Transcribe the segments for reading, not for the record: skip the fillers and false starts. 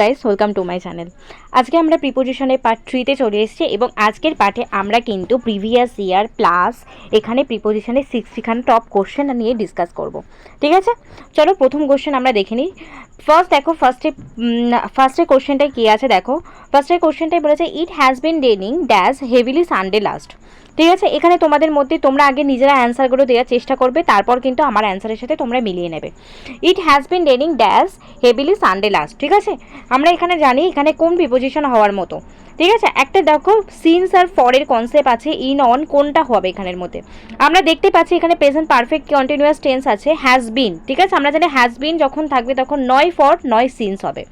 Guys, welcome to my channel. আজকে আমরা প্রিপোজিশনের part 3তে চলে এসেছি এবং আজকের পার্টে আমরা কিন্তু প্রিভিয়াস ইয়ার প্লাস এখানে প্রিপোজিশনের 60খানা টপ কোশ্চেন নিয়ে ডিসকাস করব। ঠিক আছে, চলো প্রথম কোশ্চেন আমরা দেখে নিই। দেখো ফার্স্টে কোশ্চেনটাই কী আছে দেখো। ফার্স্টের কোশ্চেনটাই বলেছে it has been raining dash heavily Sunday last. ঠিক আছে, এখানে তোমাদের মধ্যে তোমরা আগে নিজেরা অ্যান্সারগুলো দেওয়ার চেষ্টা করবে, তারপর কিন্তু আমার অ্যান্সারের সাথে তোমরা মিলিয়ে নেবে। It has been raining dash heavily Sunday last. ঠিক আছে, আমরা এখানে জানি এখানে কোন প্রিপোজিশন হওয়ার মতো। ঠিক আছে, একটা দেখো সিন্স আর ফরের কনসেপ্ট আছে, ইন অন কোনটা হবে এখানের মধ্যে। আমরা দেখতে পাচ্ছি এখানে প্রেজেন্ট পারফেক্ট কন্টিনিউয়াস টেন্স আছে, হ্যাজ বিন। ঠিক আছে, আমরা জানি হ্যাজ বিন যখন থাকবে তখন নয় ফর নয় সিন্স হবে,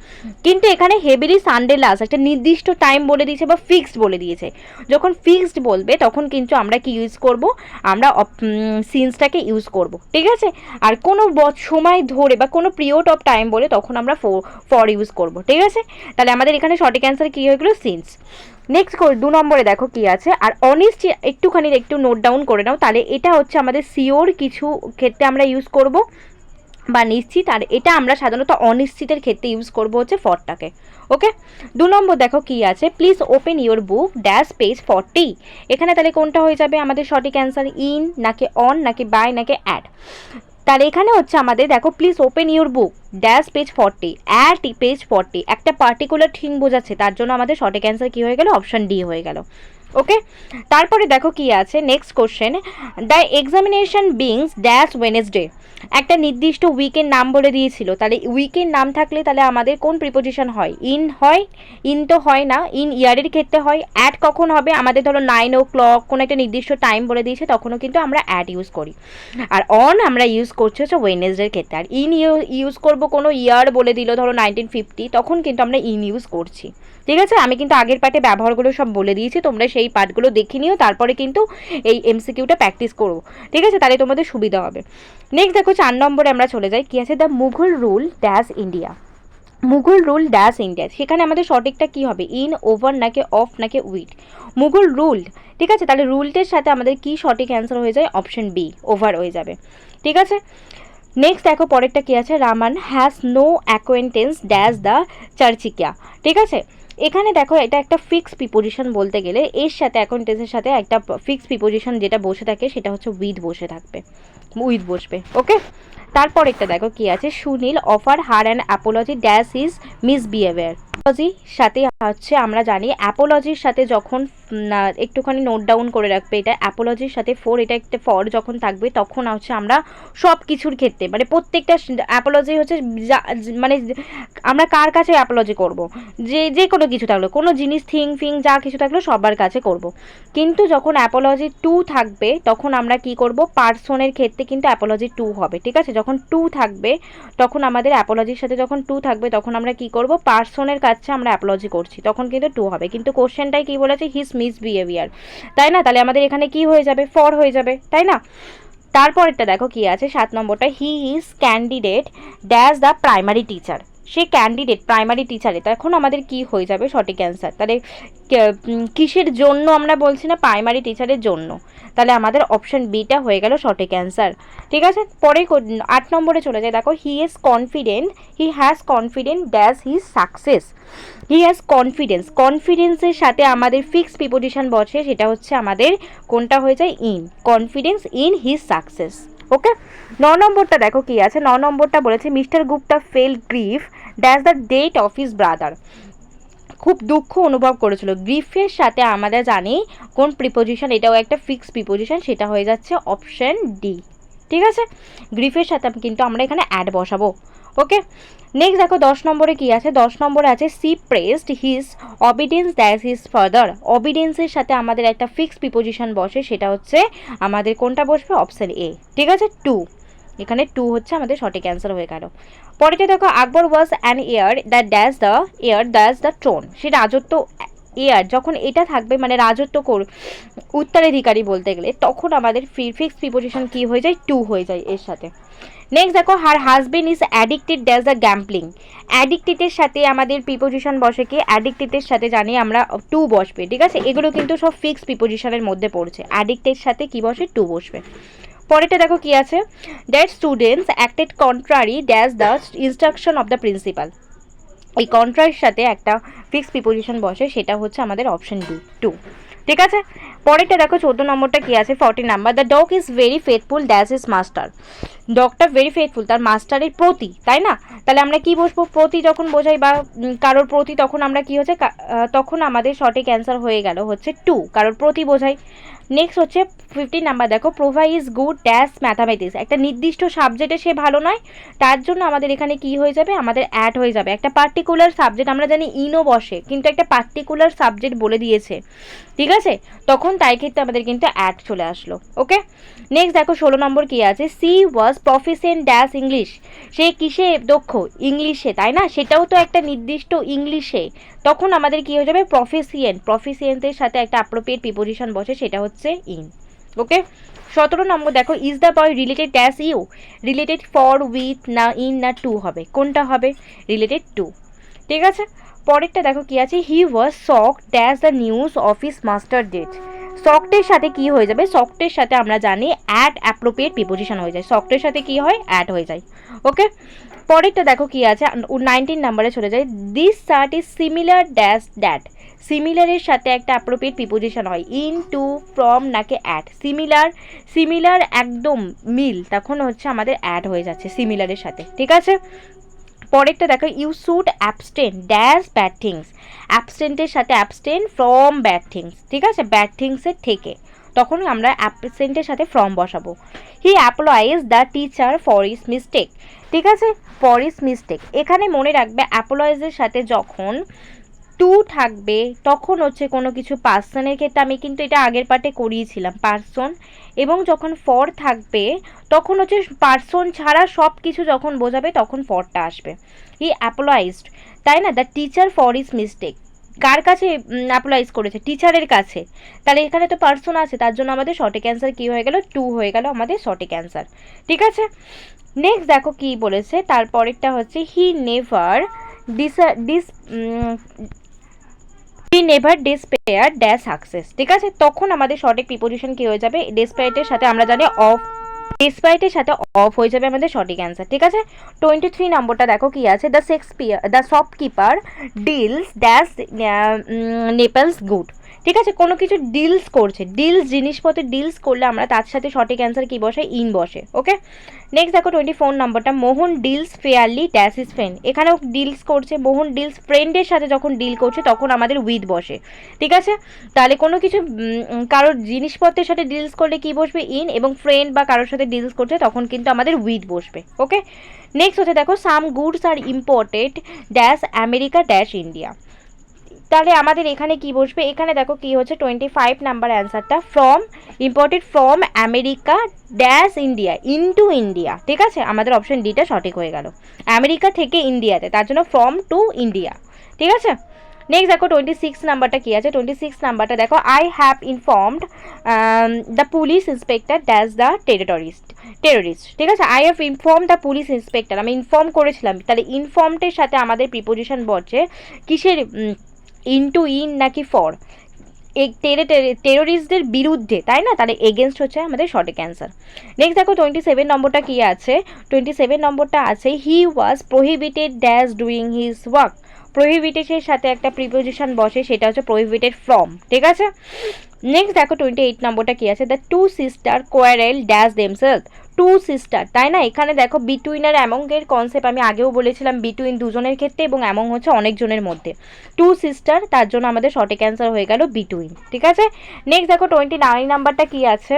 কিন্তু এখানে হেভিলি সানডে লাস্ট একটা নির্দিষ্ট টাইম বলে দিয়েছে বা ফিক্সড বলে দিয়েছে। যখন ফিক্সড বলবে তখন কিন্তু আমরা কি ইউজ করব, আমরা সিন্সটাকে ইউজ করব। ঠিক আছে, আর কোনো সময় ধরে বা কোনো পিরিয়ড অফ টাইম বলে তখন আমরা ফর ইউজ করব। ঠিক আছে, তাহলে আমাদের এখানে সঠিক অ্যান্সার কী হয়ে গেলো, সিন্স। নেক্সট 2 নম্বরে দেখো কি আছে, আর অনেস্টি একটু নোট ডাউন করে নাও, তাহলে এটা হচ্ছে আমাদের শিওর কিছু ক্ষেত্রে আমরা ইউজ করব বা নিশ্চিত, আর এটা আমরা সাধারণত অনিশ্চিতের ক্ষেত্রে ইউজ করব হচ্ছে ফরটাকে। ওকে, 2 নম্বর দেখো কি আছে, please open your book dash page 40। এখানে তাহলে কোনটা হয়ে যাবে আমাদের সঠিক অ্যান্সার, ইন নাকি অন নাকি বাই নাকি অ্যাট। তাহলে এখানে হচ্ছে আমাদের দেখো please open your book dash page 40 at page 40 একটা পার্টিকুলার থিং বোঝাচ্ছে, তার জন্য আমাদের সঠিক অ্যান্সার কী হয়ে গেল, অপশন ডি হয়ে গেল। ওকে, তারপরে দেখো কি আছে next question, the examination beings dash Wednesday. একটা নির্দিষ্ট উইকের নাম বলে দিয়েছিল, তাহলে উইকের নাম থাকলে তাহলে আমাদের কোন প্রিপোজিশন হয়, ইন হয়। ইন তো হয় না, ইন ইয়ারের ক্ষেত্রে হয়। অ্যাট কখন হবে, আমাদের ধরো 9 o'clock কোনো একটা নির্দিষ্ট টাইম বলে দিয়েছে তখনও কিন্তু আমরা অ্যাট ইউজ করি। আর অন আমরা ইউজ করছি হচ্ছে ওয়েনেসডের ক্ষেত্রে। আর ইন ইউজ করব কোনো ইয়ার বলে দিল ধরো 1950, তখন কিন্তু আমরা ইন ইউজ করছি। ঠিক আছে, আমি কিন্তু আগের পার্টে ব্যবহারগুলো সব বলে দিয়েছি, তোমরা সেই পার্টগুলো দেখে নিও, তারপরে কিন্তু এই এমসিকিউটা প্র্যাকটিস করো। ঠিক আছে, তাহলে তোমাদের সুবিধা হবে। নেক্সট দেখো 4 নম্বরে আমরা চলে যাই, কি আছে, the Mughal rule dash India. Mughal rule dash India, সেখানে আমাদের সঠিকটা কি হবে, ইন, ওভার নাকি অফ নাকি উইথ। মুঘল রুল। ঠিক আছে, তাহলে রুলটের সাথে আমাদের কি সঠিক অ্যান্সার হয়ে যায়, অপশন বি, ওভার হয়ে যাবে। ঠিক আছে, নেক্সট দেখো পরেরটা কি আছে, Raman has no acquaintance dash the চার্চিকিয়া। ঠিক আছে, এখানে দেখো এটা একটা ফিক্সড প্রিপোজিশন বলতে গেলে, এর সাথে অ্যাকোয়েন্টেন্সের সাথে একটা ফিক্সড প্রিপোজিশন যেটা বসে থাকে সেটা হচ্ছে উইথ বসে থাকবে, উইথ বসবে। ওকে, তারপর একটা দেখো কি আছে, Sunil offer her and apology dash his misbehaviour. অ্যাপোলজির সাথে হচ্ছে আমরা জানি অ্যাপোলজির সাথে যখন একটুখানি নোট ডাউন করে রাখবে, এটা অ্যাপোলজির সাথে ফর, এটা একটা ফর যখন থাকবে তখন হচ্ছে আমরা সব কিছুর ক্ষেত্রে মানে প্রত্যেকটা অ্যাপোলজি হচ্ছে মানে আমরা কার কাছে অ্যাপোলজি করব, যে কোনো কিছু থাকলো, কোনো জিনিস থিং ফিং যা কিছু থাকলো সবার কাছে করব। কিন্তু যখন অ্যাপোলজি টু থাকবে তখন আমরা কি করব, পার্সনের ক্ষেত্রে কিন্তু অ্যাপোলজি টু হবে। ঠিক আছে, যখন টু থাকবে তখন আমাদের অ্যাপোলজির সাথে যখন টু থাকবে তখন আমরা কি করব, পার্সনের কাছে আমরা অ্যাপোলজি করছি তখন কিন্তু টু হবে, কিন্তু কোশ্চেনটাই কি বলেছে, হিজ মিসবিহেভিয়ার, তাই না? তাহলে আমাদের এখানে কি হয়ে যাবে, ফর হয়ে যাবে, তাই না? তারপরেরটা দেখো কি আছে, 7 নম্বরটা, he is candidate dash the primary teacher. সে ক্যান্ডিডেট প্রাইমারি টিচারে, তখন আমাদের কি হয়ে যাবে সঠিক অ্যান্সার, তাহলে কিসের জন্য আমরা বলছি না, প্রাইমারি টিচারের জন্য, তাহলে আমাদের অপশন বিটা হয়ে গেল সঠিক অ্যান্সার। ঠিক আছে, পরে 8 নম্বরে চলে যায়, দেখো he has confident dash his success. He has confidence, কনফিডেন্সের সাথে আমাদের ফিক্সড প্রিপোজিশন বসে, সেটা হচ্ছে আমাদের কোনটা হয়ে যায়, in, confidence in his success. Okay, 9 নম্বরটা দেখো কি আছে, 9 নম্বরটা বলেছে mister Gupta fell grief dash the death of his brother. খুব দুঃখ অনুভব করেছিল, গ্রিফের সাথে আমরা জানি কোন প্রিপোজিশন, এটাও একটা ফিক্সড প্রিপোজিশন, সেটা হয়ে যাচ্ছে অপশন ডি। ঠিক আছে, গ্রিফের সাথে কিন্তু আমরা এখানে অ্যাড বসাবো। ওকে, নেক্সট দেখো 10 নম্বরে কি আছে, 10 নম্বরে আছে she pressed his obedience that his father. অবিডেন্সের সাথে আমাদের একটা ফিক্সড প্রিপোজিশন বসে, সেটা হচ্ছে আমাদের কোনটা বসবে, অপশন এ। ঠিক আছে, টু, এখানে টু হচ্ছে আমাদের সঠিক অ্যান্সার হয়ে গেল। পরেটা দেখো, আকবর ওয়াজ অ্যান এয়ার দ্যাশ দ্য ট্রোন। সে রাজত্ব, এয়ার যখন এটা থাকবে মানে রাজত্ব উত্তরাধিকারী বলতে গেলে, তখন আমাদের ফিক্সড প্রিপোজিশন কি হয়ে যায়, টু হয়ে যায় এর সাথে। নেক্সট দেখো, her husband is addicted dash the gambling. অ্যাডিক্টেডের সাথে আমাদের প্রিপোজিশন বসে কি, অ্যাডিক্টেডের সাথে জানি আমরা টু বসবে। ঠিক আছে, এগুলো কিন্তু সব ফিক্সড প্রিপোজিশনের মধ্যে পড়ছে, অ্যাডিক্টেড সাথে কি বসে, টু বসবে। পরেরটা দেখো কি আছে, that students acted contrary dash the instruction of the principal. এই কন্ট্রার সাথে একটা ফিক্স প্রিপোজিশন বসে, সেটা হচ্ছে আমাদের অপশন ডি, টু। ঠিক আছে, পরেরটা দেখো 14 নম্বরটা কি আছে, 14 number, the dog is very faithful dash his master. ডগটা ভেরি ফেথফুল, তার মাস্টারের প্রতি, তাই না? তাহলে আমরা কি বসবো, প্রতি যখন বোঝাই বা কারোর প্রতি, তখন আমরা কি হচ্ছে, তখন আমাদের সঠিক অ্যান্সার হয়ে গেল হচ্ছে টু, কারোর প্রতি বোঝাই। নেক্সট হচ্ছে 15 নাম্বার দেখো, প্রভা ইজ গুড ড্যাশ ম্যাথামেটিক্স। একটা নির্দিষ্ট সাবজেক্টে সে ভালো নয়, তার জন্য আমাদের এখানে কি হয়ে যাবে, আমাদের অ্যাড হয়ে যাবে। একটা পার্টিকুলার সাবজেক্ট, আমরা জানি ইনও বসে, কিন্তু একটা পার্টিকুলার সাবজেক্ট বলে দিয়েছে, ঠিক আছে, তখন তাই ক্ষেত্রে আমাদের কিন্তু অ্যাড চলে আসলো। ওকে, নেক্সট দেখো 16 নম্বর কি আছে, she was proficient dash English. সে কিসে দক্ষ, ইংলিশে, তাই না? সেটাও তো একটা নির্দিষ্ট ইংলিশে, তখন আমাদের কি হয়ে যাবে, প্রফিসিয়েন্ট। প্রফিসিয়েন্টের সাথে একটা অ্যাপ্রোপ্রিয়েট প্রিপোজিশন বসে, সেটা হচ্ছে ইন। ওকে, 17 নম্বর দেখো, is the boy related dash you. Related for, with, না ইন, না টু হবে, কোনটা হবে, রিলেটেড টু। ঠিক আছে, পরেরটা দেখো কি আছে, he was shock dash the news of his master death. শকটের সাথে কি হয়ে যাবে, শকটের সাথে আমরা জানি অ্যাড অ্যাপ্রোপ্রিয়েট প্রিপোজিশন হয়ে যায়, শকটের সাথে কি হয়, অ্যাড হয়ে যায়। ওকে, পরেরটা দেখো কি আছে, 19 নাম্বারে চলে যায়, this shirt is similar dash that. সিমিলারের সাথে একটা অ্যাপ্রোপ্রিয়েট প্রিপোজিশন হয়, ইন, টু, ফ্রম, নাকি অ্যাট। সিমিলার, সিমিলার একদম মিল, তখন হচ্ছে আমাদের অ্যাড হয়ে যাচ্ছে সিমিলারের সাথে। ঠিক আছে, পরেরটা দেখো, you should abstain dash bad things. অ্যাবস্টেন্টের সাথে অ্যাবস্টেন ফ্রম ব্যাড থিংস, ঠিক আছে, ব্যাড থিংসের থেকে, তখন আমরা অ্যাবসেন্টের সাথে ফ্রম বসাবো। He apologise the teacher for his mistake. ঠিক আছে, ফর ইস মিস্টেক, এখানে মনে রাখবে অ্যাপ্লয়েজের সাথে যখন টু থাকবে, তখন হচ্ছে কোনো কিছু পার্সনের ক্ষেত্রে, আমি কিন্তু এটা আগের পার্টে করিয়েছিলাম, পার্সন, এবং যখন ফর থাকবে তখন হচ্ছে পার্সন ছাড়া সব কিছু যখন বোঝাবে তখন ফরটা আসবে। হি অ্যাপ্লয়েজড, তাই না, the teacher for his mistake. কার কাছে অ্যাপ্লাইজ করেছে, টিচারের কাছে, তাহলে এখানে তো পার্সন আছে, তার জন্য আমাদের সঠিক অ্যান্সার কী হয়ে গেল, টু হয়ে গেল আমাদের সঠিক অ্যান্সার। ঠিক আছে, নেক্সট দেখো কি বলেছে, তারপরেরটা হচ্ছে, he never despair dash success. ঠিক আছে, তখন আমাদের সঠিক প্রিপোজিশন কি হয়ে যাবে, ডেসপাইটের সাথে আমরা জানি অফ, ডেসপাইটের সাথে অফ হয়ে যাবে আমাদের সঠিক অ্যান্সার। ঠিক আছে, 23 নম্বরটা দেখো কি আছে, the shopkeeper deals dash Naples good. ঠিক আছে, কোনো কিছু ডিলস করছে, ডিলস জিনিসপত্রে ডিলস করলে আমরা তার সাথে সঠিক অ্যান্সার কি বসে, ইন বসে। ওকে, নেক্সট দেখো 24 নম্বরটা, Mohan deals fairly dash his friend. এখানেও ডিলস করছে, মোহন ডিলস ফ্রেন্ডের সাথে যখন ডিল করছে তখন আমাদের উইথ বসে। ঠিক আছে, তাহলে কোনো কিছু কারোর জিনিসপত্রের সাথে ডিলস করলে কি বসবে, ইন, এবং ফ্রেন্ড বা কারোর সাথে ডিলস করছে তখন কিন্তু আমাদের উইথ বসবে। ওকে, নেক্সট হচ্ছে দেখো, some goods are imported dash America dash India. তাহলে আমাদের এখানে কি বসবে, এখানে দেখো কি হচ্ছে, 25 নাম্বার অ্যান্সারটা, from imported from America dash India into India. ঠিক আছে, আমাদের অপশন ডিটা সঠিক হয়ে গেল, আমেরিকা থেকে ইন্ডিয়াতে, তার জন্য ফ্রম টু ইন্ডিয়া। ঠিক আছে, নেক্সট দেখো 26 নাম্বারটা কি আছে, 26 নাম্বারটা দেখো, I have informed the police inspector dash the terrorist. ঠিক আছে, I have inform the police inspector, আমি ইনফর্ম করেছিলাম, তাহলে ইনফর্মটের সাথে আমাদের প্রিপোজিশন বসছে কিসের, ইনটু, ইন, নাকি ফর, টেরোরিস্টদের বিরুদ্ধে, তাই না, তাহলে এগেনস্ট হচ্ছে আমাদের সঠিক অ্যান্সার। নেক্সট দেখো 27 নম্বরটা কি আছে, 27 নম্বরটা আছে, he was prohibited dash doing his work. প্রোহিবিটেডের সাথে একটা প্রিপোজিশন বসে, সেটা হচ্ছে প্রোহিবিটেড ফ্রম। ঠিক আছে, নেক্সট দেখো 28 নম্বরটা কি আছে, the two sister quarrel dash themselves. Two sister, তাই না, এখানে দেখো বিটুইন আর অ্যামংয়ের কনসেপ্ট আমি আগেও বলেছিলাম, বিটুইন দুজনের ক্ষেত্রে এবং অ্যামং হচ্ছে অনেকজনের মধ্যে। টু সিস্টার, তার জন্য আমাদের সঠিক অ্যান্সার হয়ে গেল বিটুইন। ঠিক আছে, নেক্সট দেখো 29 নাম্বারটা কি আছে,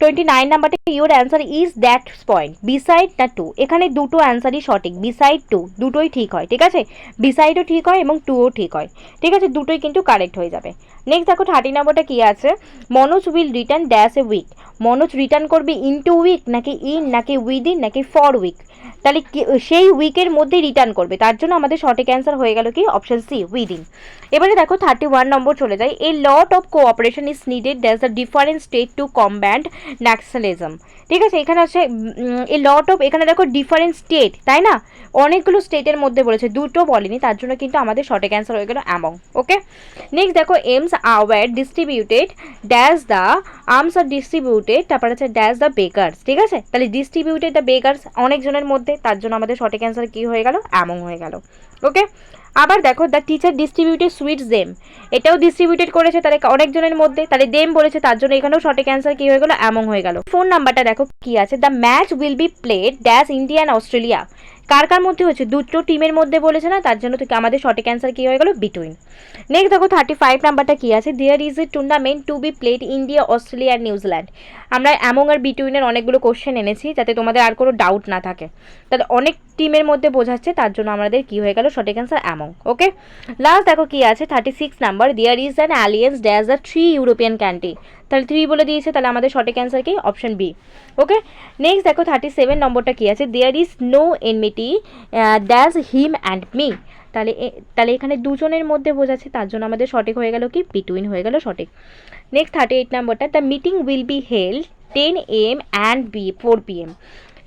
29 নাম্বারটা, your answer is that point beside না টু। এখানে দুটো অ্যান্সারই সঠিক, বিসাইড টু দুটোই ঠিক হয়। ঠিক আছে, বিসাইডও ঠিক হয় এবং টুও ঠিক হয়। ঠিক আছে, দুটোই কিন্তু কারেক্ট হয়ে যাবে। নেক্সট দেখো 30 নম্বরটা কি আছে, Manoj will return dash a week. Manoj return করবে ইন টু উইক, নাকি ইন, নাকি উইদিন, নাকি ফর উইক, তাহলে সেই উইকের মধ্যে রিটার্ন করবে, তার জন্য আমাদের সঠিক অ্যান্সার হয়ে গেল কি, অপশন সি, উইদিন। এবারে দেখো 31 নম্বর চলে যায়, a lot of cooperation is needed dash the different state to combat nationalism. ঠিক আছে, এখানে আছে এ লট অফ, এখানে দেখো ডিফারেন্ট স্টেট, তাই না, অনেকগুলো স্টেটের মধ্যে বলেছে, দুটো বলেনি, তার জন্য কিন্তু আমাদের সঠিক অ্যান্সার হয়ে গেল অ্যামং। ওকে, নেক্সট দেখো, alms are distributed dash the alms are distributed, তারপর আছে ড্যাশ দ্য বেকার্স। ঠিক আছে, তাহলে ডিস্ট্রিবিউটেড দ্য বেকার্স অনেকজনের মধ্যে, তার জন্য আমাদের সঠিক অ্যান্সার কি হয়ে গেল, অ্যামং হয়ে গেল। ওকে। আবার দেখো the teacher distributed sweets them, এটাও ডিস্ট্রিবিউটেড করেছে তাহলে অনেকজনের মধ্যে, তাহলে দেম বলেছে তার জন্য এখানেও সঠিক অ্যান্সার কি হয়ে গেল, অ্যামং হয়ে গেল। ফোন নাম্বারটা দেখো কি আছে, the match will be played dash India and Australia, কার কার মধ্যে হচ্ছে, দুটো টিমের মধ্যে বলেছে না, তার জন্য থেকে আমাদের সঠিক অ্যান্সার কি হয়ে গেল, বিটুইন। নেক্সট দেখো 35 নাম্বারটা কি আছে, there is a tournament two be played India Australia and New Zealand. আমরা অ্যামং আর বিটুইনের অনেকগুলো কোশ্চেন এনেছি যাতে তোমাদের আর কোনো ডাউট না থাকে, তাহলে অনেক টিমের মধ্যে বোঝাচ্ছে তার জন্য আমাদের কি হয়ে গেল, সঠিক অ্যান্সার অ্যামং। ওকে, লাস্ট দেখো কি আছে 36 নাম্বার, there is an alliance dash the 3 European country, তাহলে 3 বলে দিয়েছে, তাহলে আমাদের সঠিক অ্যান্সার কি, অপশন বি। ওকে, নেক্সট দেখো 37 নম্বরটা কি আছে, there is no enmity dash him and me, তাহলে এখানে দুজনের মধ্যে বোঝাচ্ছে, তার জন্য আমাদের সঠিক হয়ে গেল কি, বিটুইন হয়ে গেল সঠিক। নেক্সট 38 নাম্বারটা, the meeting will be held 10 AM and 4 PM,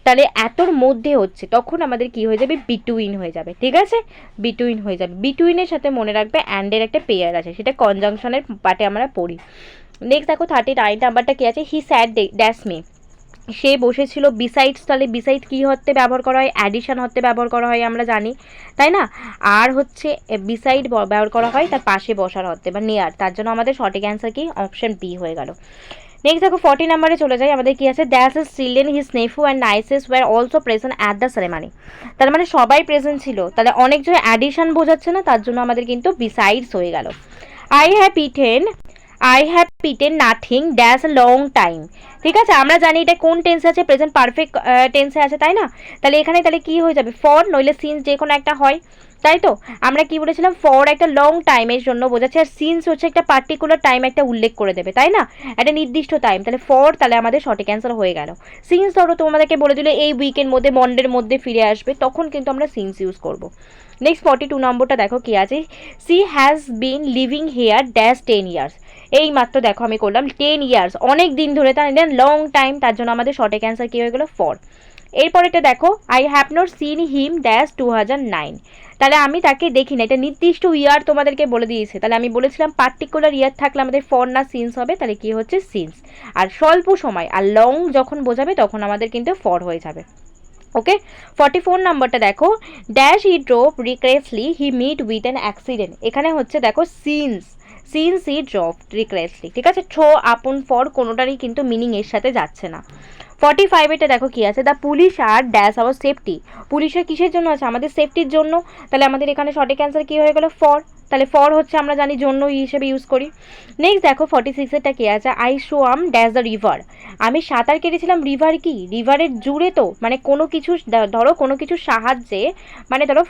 তাহলে এতর মধ্যে হচ্ছে, তখন আমাদের কি হয়ে যাবে, বিটুইন হয়ে যাবে। ঠিক আছে, বিটুইন হয়ে যাবে। বিটুইনের সাথে মনে রাখবে অ্যান্ডের একটা পেয়ার আছে, সেটা কনজাংশনের পার্টে আমরা পড়ি। নেক্সট দেখো 39 নাম্বারটা কি আছে, হি স্যাড ড্যাশ মি, সে বসেছিল বিসাইডস, তাহলে বিসাইড কী হতে ব্যবহার করা হয়, অ্যাডিশন হতে ব্যবহার করা হয় আমরা জানি, তাই না। আর হচ্ছে বিসাইড ব্যবহার করা হয় তার পাশে বসার হতে বা নিয়ার, তার জন্য আমাদের সঠিক অ্যান্সার কি, অপশন বি হয়ে গেল। নেক্সট দেখো 40 নাম্বারে চলে যাই, আমাদের কি আছে, that's his children his nephew and nieces were also present at the ceremony, তার মানে সবাই প্রেজেন্ট ছিল, তাহলে অনেকজন অ্যাডিশন বোঝাচ্ছে না, তার জন্য আমাদের কিন্তু বিসাইডস হয়ে গেল। I have eaten nothing dash a long time, ঠিক আছে, আমরা জানি এটা কোন টেন্সে আছে, প্রেজেন্ট পারফেক্ট টেন্সে আছে, তাই না, তাহলে এখানে তাহলে কি হয়ে যাবে, ফর নইলে সিন্স, যে কোনো একটা হয়, তাই তো। আমরা কি বলেছিলাম, ফর একটা লং টাইমের জন্য বোঝাচ্ছে, আর সিন্স হচ্ছে একটা পার্টিকুলার টাইম একটা উল্লেখ করে দেবে, তাই না, একটা নির্দিষ্ট টাইম, তাহলে ফর, তাহলে আমাদের সঠিক অ্যান্সার হয়ে গেল। সিন্স ধরো তোমাদেরকে বলে দিলে এই উইকের মধ্যে, মন্ডের মধ্যে ফিরে আসবে, তখন কিন্তু আমরা সিন্স ইউজ করব। নেক্সট 42 নম্বরটা দেখো কি আছে, she has been living here dash 10 years, এই মাত্র দেখো আমি করলাম 10 ইয়ার্স, অনেক দিন ধরে, তাই লং টাইম, তার জন্য আমাদের সঠিক অ্যান্সার কী হয়ে গেল, ফর। এরপরেটা দেখো, I have not seen him dash 2009, তাহলে আমি তাকে দেখি না, এটা নির্দিষ্ট ইয়ার তোমাদেরকে বলে দিয়েছে, তাহলে আমি বলেছিলাম পার্টিকুলার ইয়ার থাকলে আমাদের ফর না সিন্স হবে, তাহলে কি হচ্ছে, সিন্স। আর স্বল্প সময় আর লং যখন বোঝাবে তখন আমাদের কিন্তু ফর হয়ে যাবে। ওকে, 44 নাম্বারটা দেখো, dash he drove recklessly he meet with an accident, এখানে হচ্ছে দেখো সিন্স হি ড্রোভ রিক্রেসলি, ঠিক আছে, ছো আপন ফর কোনোটারই কিন্তু মিনিং এর সাথে যাচ্ছে না। 45 এটা দেখো কি আছে, the police are dash our safety, পুলিশের কিসের জন্য আছে, আমাদের সেফটির জন্য, তাহলে আমাদের এখানে সঠিক অ্যান্সার কি হয়ে গেল, ফর, তাহলে ফর হচ্ছে আমরা জানি জন্য হিসেবে ইউজ করি। নেক্সট দেখো 46 এরটা কি আছে, I swamp dash the river, আমি সাঁতার কেটেছিলাম রিভার, কি রিভারের জুড়ে, তো মানে কোনো কিছু ধরো কোনো কিছুর সাহায্যে, মানে ধরো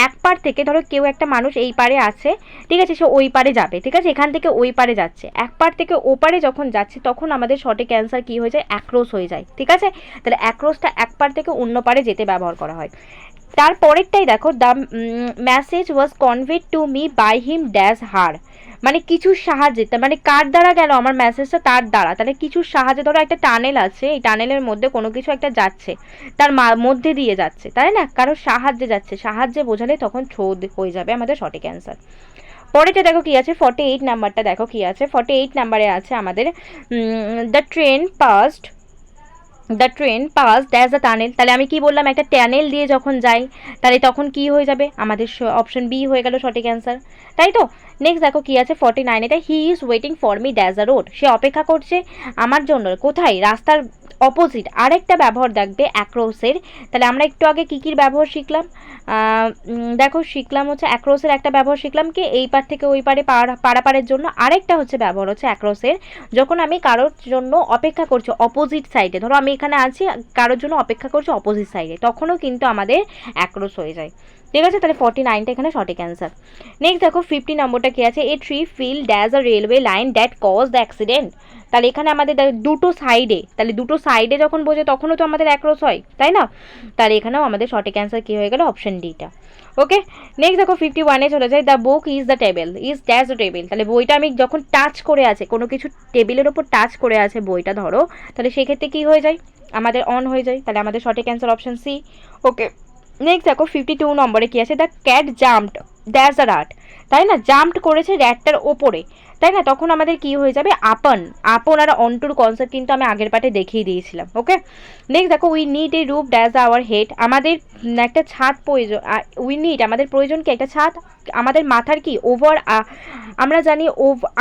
এক পার থেকে, ধরো কেউ একটা মানুষ এই পারে আছে, ঠিক আছে, সে ওই পারে যাবে, ঠিক আছে, এখান থেকে ওই পারে যাচ্ছে, এক পার থেকে ও পারে যখন যাচ্ছে তখন আমাদের সঠিক অ্যান্সার কি হয়ে যায়, অ্যাক্রস হয়ে যায়, ঠিক আছে, তাহলে অ্যাক্রসটা এক পার থেকে অন্য পারে যেতে ব্যবহার করা হয়। তারপরেরটাই দেখো, the message was conveyed to me by him dash her, মানে কিছুর সাহায্যে, তার মানে কার দ্বারা গেল আমার মেসেজটা, তার দ্বারা, তাহলে কিছুর সাহায্যে, ধরো একটা টানেল আছে, এই টানেলের মধ্যে কোনো কিছু একটা যাচ্ছে, তার মধ্যে দিয়ে যাচ্ছে, তাই না, কারোর সাহায্যে যাচ্ছে, সাহায্যে বোঝালে তখন ছোদ হয়ে যাবে আমাদের সঠিক অ্যান্সার। পরেরটা দেখো কি আছে, 48 নাম্বারটা দেখো কি আছে, 48 নাম্বারে আছে আমাদের the train past দ্যাজ the tunnel, তাহলে আমি কি বললাম, একটা টানেল দিয়ে যখন যাই তাহলে তখন কি হয়ে যাবে, আমাদের অপশন বি হয়ে গেল সঠিক অ্যান্সার, তাই তো। নেক্সট দেখো কি আছে 49, এটা he is waiting for me dash the road, সে অপেক্ষা করছে আমার জন্য কোথায়, রাস্তার অপোজিট। আরেকটা ব্যবহার দেখবে অ্যাক্রসের, তাহলে আমরা একটু আগে কী কী ব্যবহার শিখলাম, দেখো শিখলাম হচ্ছে অ্যাক্রসের একটা ব্যবহার শিখলাম কি, এই পার থেকে ওই পারে পারাপারের জন্য, আরেকটা হচ্ছে ব্যবহার হচ্ছে অ্যাক্রসের, যখন আমি কারোর জন্য অপেক্ষা করছি অপোজিট সাইডে, ধরো আমি এখানে আছি কারোর জন্য অপেক্ষা করছি অপোজিট সাইডে, তখনও কিন্তু আমাদের অ্যাক্রস হয়ে যায়, ঠিক আছে, তাহলে 49টা এখানে সঠিক অ্যান্সার। নেক্সট দেখো 50 নম্বরটা কি আছে, a tree fell dash a railway line that cause the accident, তাহলে এখানে আমাদের দুটো সাইডে, তাহলে দুটো সাইডে যখন বোঝে তখনও তো আমাদের অ্যাক্রস হয়, তাই না, তাহলে এখানেও আমাদের সঠিক অ্যান্সার কী হয়ে গেল, অপশন ডিটা। ওকে, নেক্সট দেখো 51-এ চলে যায়, the book is the table is dash the table, তাহলে বইটা আমি যখন টাচ করে আছে, কোনো কিছু টেবিলের ওপর টাচ করে আছে বইটা ধরো, তাহলে সেক্ষেত্রে কী হয়ে যায়, আমাদের অন হয়ে যায়, তাহলে আমাদের সঠিক অ্যান্সার অপশন সি। ওকে, নেক্সট দেখো 52 নম্বরে কি আছে, দ্য ক্যাট জাম্পড দ্যাশ দ্য রাট, তাই না, জাম্পড করেছে র্যাটটার ওপরে, তাই না, তখন আমাদের কি হয়ে যাবে, আপন। আপন আর অন্টুর কনসেপ্ট কিন্তু আমি আগের পার্টে দেখিয়ে দিয়েছিলাম। ওকে, নেক্সট দেখো, we need a roof dash our head, আমাদের একটা ছাদ প্রয়োজন। উই নিড, আমাদের প্রয়োজন কি, একটা ছাদ। আমাদের মাথার কি, ওভার, আমরা জানি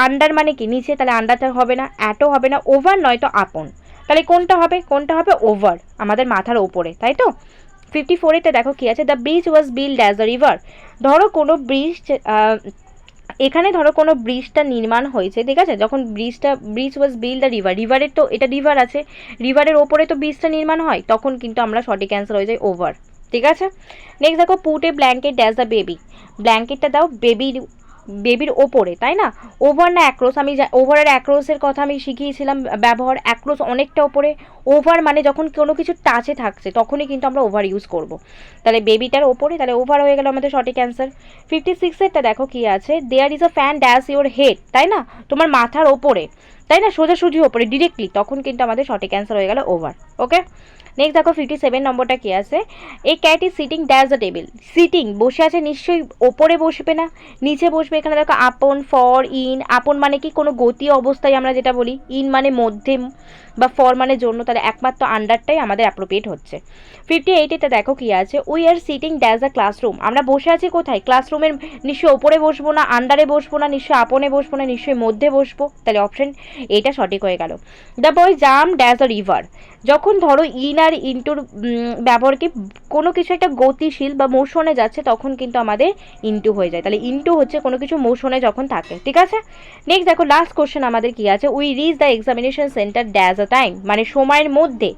আন্ডার মানে কি নিচে, তাহলে আন্ডারটা হবে না, অ্যাটও হবে না, ওভার নয় তো আপন, তাহলে কোনটা হবে, কোনটা হবে, ওভার, আমাদের মাথার ওপরে, তাই তো। 54-এতে দেখো কি আছে, the bridge was build as the river, ধরো কোনো ব্রিজ, এখানে ধরো কোনো ব্রিজটা নির্মাণ হয়েছে, ঠিক আছে, যখন bridge was build the river, রিভারের তো এটা রিভার আছে, রিভারের ওপরে তো ব্রিজটা নির্মাণ হয়, তখন কিন্তু আমরা সঠিক অ্যান্সার হয়ে যায় ওভার। ঠিক আছে, নেক্সট দেখো, put a blanket dash the baby, ব্ল্যাঙ্কেটটা দাও বেবির ওপরে, তাই না। ওভার না অ্যাক্রোস, আমি ওভার আর অ্যাক্রোসের কথা আমি শিখিয়েছিলাম ব্যবহার, অ্যাক্রোস অনেকটা ওপরে, ওভার মানে যখন কোনো কিছু টাচে থাকছে তখনই কিন্তু আমরা ওভার ইউজ করব, তাহলে বেবিটার ওপরে, তাহলে ওভার হয়ে গেল আমাদের সঠিক অ্যান্সার। 56-এরটা দেখো কি আছে, there is a fan dash your head, তাই না, তোমার মাথার ওপরে, তাই না, সোজাসুজি ওপরে ডিরেক্টলি, তখন কিন্তু আমাদের সঠিক অ্যান্সার হয়ে গেল ওভার। ওকে, নেক্সট দেখো 57 নম্বরটা কি আছে, a cat is sitting dash the table, sitting বসে আছে, নিশ্চয়ই ওপরে বসবে না, নিচে বসবে। এখানে দেখো আপন, ফর, ইন, আপন মানে কি কোনো গতি অবস্থায় আমরা যেটা বলি, ইন মানে মধ্যে, বা ফর মানে জন্য, তাহলে একমাত্র আন্ডারটাই আমাদের অ্যাপ্রোপ্রিয়েট হচ্ছে। 58-এতে দেখো কি আছে, we are sitting dash the classroom, আমরা বসে আছি কোথায়, ক্লাসরুমের, নিশ্চয়ই ওপরে বসবো না, আন্ডারে বসবো না, নিশ্চয়ই আপনে বসবো না, নিশ্চয়ই মধ্যে বসবো, তাহলে অপশন এটা সঠিক হয়ে গেল। The boy jump dash the river, যখন ধরো ইন আর ইন্টুর ব্যবহার কি, কোনো কিছু একটা গতিশীল বা মোশনে যাচ্ছে তখন কিন্তু আমাদের ইন্টু হয়ে যায়, তাহলে ইন্টু হচ্ছে কোনো কিছু মোশনে যখন থাকে। ঠিক আছে, নেক্সট দেখো লাস্ট কোশ্চেন আমাদের কি আছে, we reach the examination centre dash a time, মানে সময়ের মধ্যে,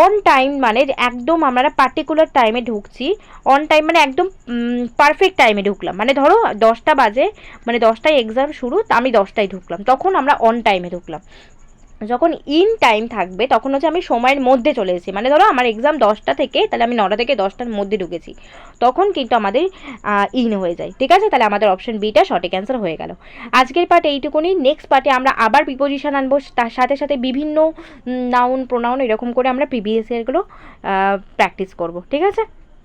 অন টাইম মানে একদম আমরা পার্টিকুলার টাইমে ঢুকছি, অন টাইম মানে একদম পারফেক্ট টাইমে ঢুকলাম, মানে ধরো 10টা বাজে, মানে 10টায় এক্সাম শুরু, আমি 10টায় ঢুকলাম, তখন আমরা অন টাইমে ঢুকলাম। যখন ইন টাইম থাকবে তখন হচ্ছে আমি সময়ের মধ্যে চলে এসেছি, মানে ধরো আমার এক্সাম 10টা থেকে, তাহলে আমি 9টা থেকে 10টার মধ্যে ঢুকেছি, তখন কিন্তু আমাদের ইন হয়ে যায়। ঠিক আছে, তাহলে আমাদের অপশন বিটা সঠিক অ্যান্সার হয়ে গেল। আজকের পার্ট এইটুকুনি, নেক্সট পার্টে আমরা আবার প্রিপোজিশন আনবো, তার সাথে সাথে বিভিন্ন নাউন প্রোনাউন এরকম করে আমরা প্রিভিয়াস ইয়ারগুলো প্র্যাকটিস করব। ঠিক আছে।